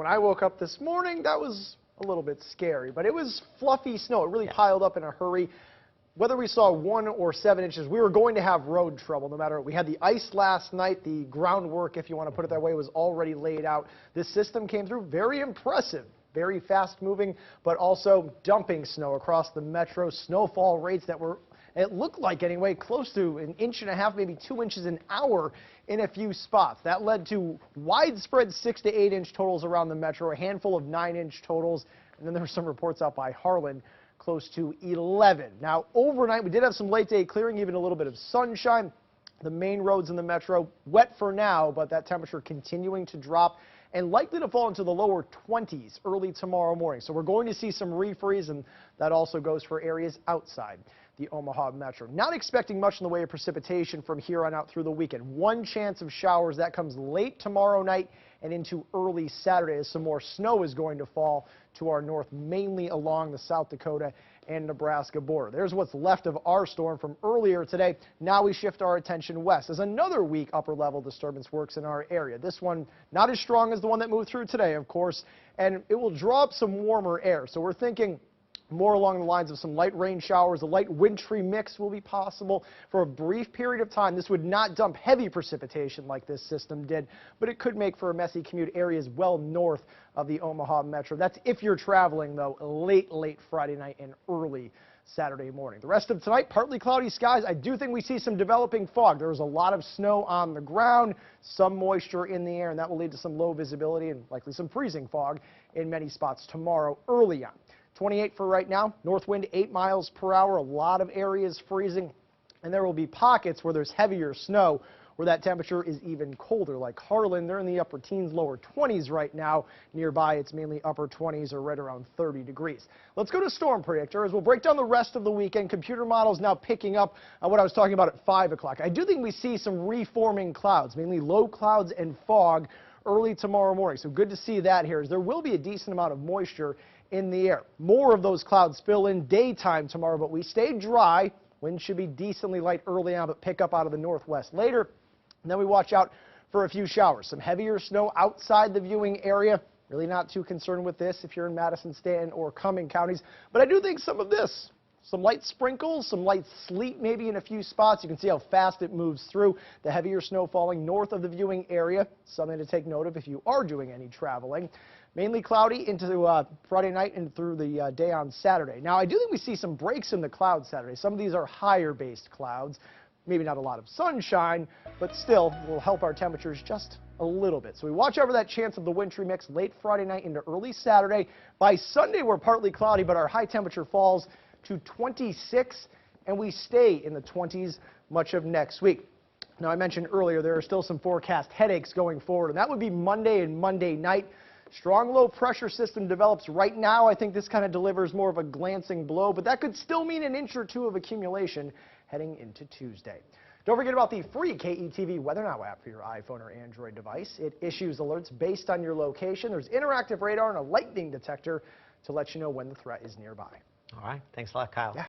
When I woke up this morning, that was a little bit scary, but it was fluffy snow. It really piled up in a hurry. Whether we saw 1 or 7 inches, we were going to have road trouble no matter what. We had the ice last night. The groundwork, if you want to put it that way, was already laid out. This system came through very impressive. Very fast moving, but also dumping snow across the metro. Snowfall rates that were, it looked like anyway, close to 1.5 inches, maybe 2 inches an hour in a few spots. That led to widespread 6 to 8 inch totals around the metro, a handful of 9-inch totals, and then there were some reports out by Harlan close to 11. Now, overnight, we did have some late day clearing, even a little bit of sunshine. The main roads in the metro wet for now, but that temperature continuing to drop and likely to fall into the lower 20s early tomorrow morning. So we're going to see some refreeze, and that also goes for areas outside the Omaha metro. Not expecting much in the way of precipitation from here on out through the weekend. One chance of showers that comes late tomorrow night and into early Saturday as some more snow is going to fall to our north, mainly along the South Dakota and Nebraska border. There's what's left of our storm from earlier today. Now we shift our attention west as another weak upper level disturbance works in our area. This one not as strong as the one that moved through today, of course, and it will draw up some warmer air. So we're thinking more along the lines of some light rain showers. A light wintry mix will be possible for a brief period of time. This would not dump heavy precipitation like this system did, but it could make for a messy commute areas well north of the Omaha metro. That's if you're traveling, though, late Friday night and early Saturday morning. The rest of tonight, partly cloudy skies. I do think we see some developing fog. There was a lot of snow on the ground, some moisture in the air, and that will lead to some low visibility and likely some freezing fog in many spots tomorrow early on. 28 for right now, north wind 8 miles per hour, a lot of areas freezing, and there will be pockets where there's heavier snow where that temperature is even colder, like Harlan. They're in the upper teens, lower 20s right now. Nearby, it's mainly upper 20s or right around 30 degrees. Let's go to Storm Predictor as we'll break down the rest of the weekend. Computer models now picking up on what I was talking about at 5 o'clock. I do think we see some reforming clouds, mainly low clouds and fog early tomorrow morning. So good to see that here, as there will be a decent amount of moisture in the air. More of those clouds spill in daytime tomorrow, but we stay dry. Winds should be decently light early on, but pick up out of the northwest later. And then we watch out for a few showers. Some heavier snow outside the viewing area. Really not too concerned with this if you're in Madison, Stanton, or Cumming counties. But I do think some of this, some light sprinkles, some light sleet maybe in a few spots. You can see how fast it moves through. The heavier snow falling north of the viewing area. Something to take note of if you are doing any traveling. Mainly cloudy into Friday night and through the day on Saturday. Now, I do think we see some breaks in the clouds Saturday. Some of these are higher-based clouds. Maybe not a lot of sunshine, but still will help our temperatures just a little bit. So we watch over that chance of the wintry mix late Friday night into early Saturday. By Sunday, we're partly cloudy, but our high temperature falls to 26, and we stay in the 20s much of next week. Now, I mentioned earlier there are still some forecast headaches going forward, and that would be Monday and Monday night. Strong low pressure system develops right now. I think this kind of delivers more of a glancing blow, but that could still mean an inch or two of accumulation heading into Tuesday. Don't forget about the free KETV Weather Now app for your iPhone or Android device. It issues alerts based on your location. There's interactive radar and a lightning detector to let you know when the threat is nearby. All right. Thanks a lot, Kyle. Yeah.